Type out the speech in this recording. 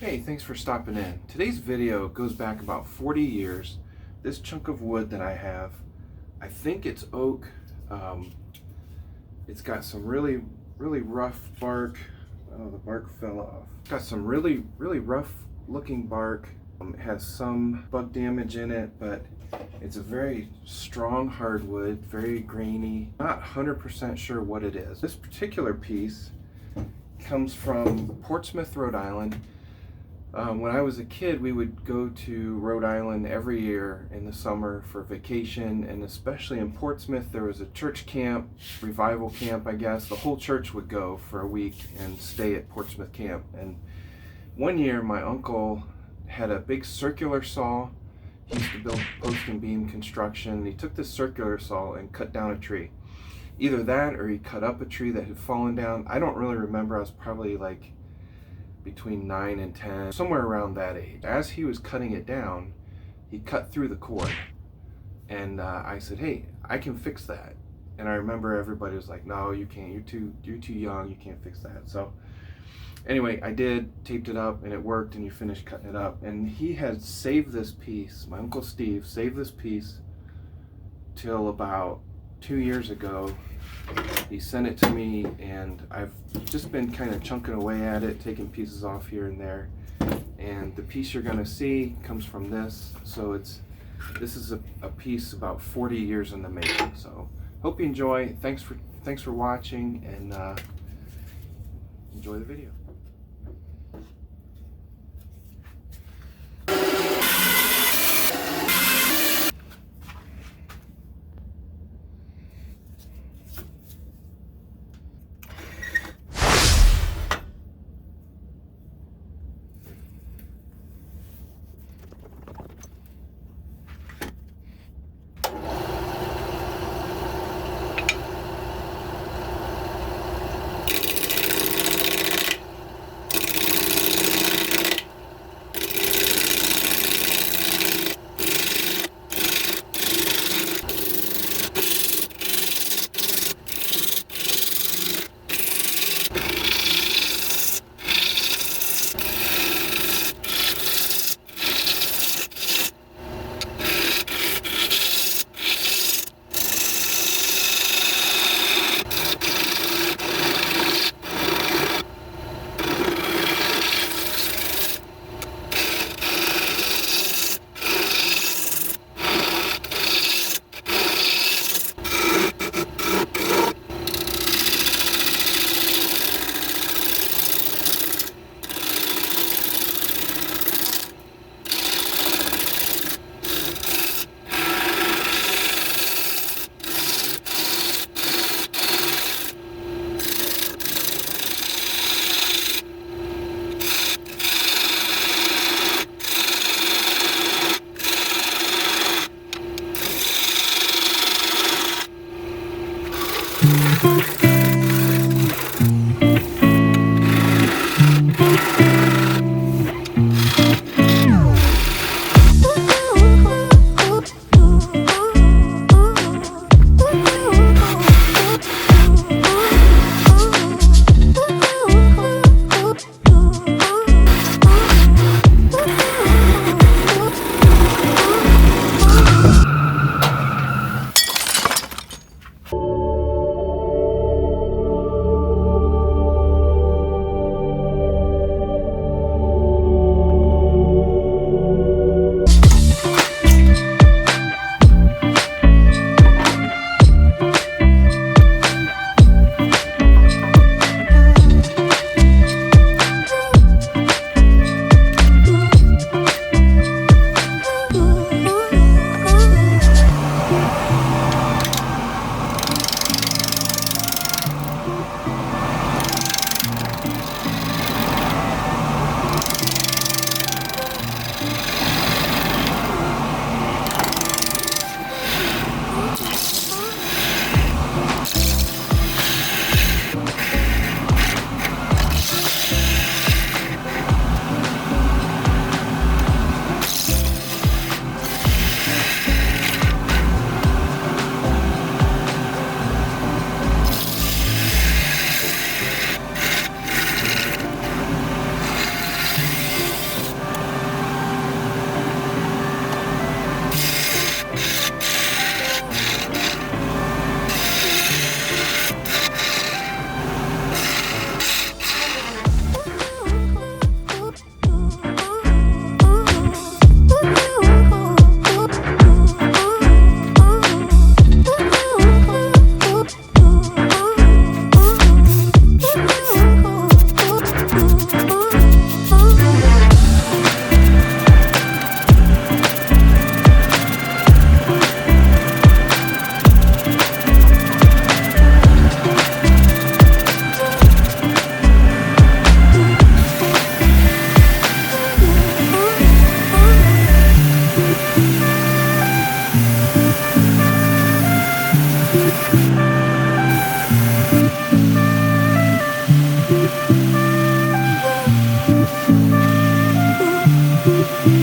Hey, thanks for stopping in. Today's video goes back about 40 years. This chunk of wood that I have, I think it's oak. It's got some really rough bark. Oh, the bark fell off. Got some really rough looking bark. It has some bug damage in it, but it's a very strong hardwood, very grainy. Not 100% sure what it is. This particular piece comes from Portsmouth, Rhode Island. When I was a kid, we would go to Rhode Island every year in the summer for vacation, and especially in Portsmouth, there was a church camp, revival camp, I guess. The whole church would go for a week and stay at Portsmouth camp. And one year, my uncle had a big circular saw. He used to build post and beam construction. He took this circular saw and cut down a tree. Either that or he cut up a tree that had fallen down. I don't really remember. I was probably like between 9 and 10, somewhere around that age. As he was cutting it down, he cut through the cord. And I said, hey, I can fix that. And I remember everybody was like, no, you can't, you're too young, you can't fix that. So anyway, I did, taped it up, and it worked, and he finished cutting it up. And he had saved this piece, my Uncle Steve saved this piece till about 2 years ago. He sent it to me, and I've just been kind of chunking away at it, taking pieces off here and there. And the piece you're gonna see comes from this. So this is a piece about 40 years in the making. So hope you enjoy. Thanks for watching, and enjoy the video. you.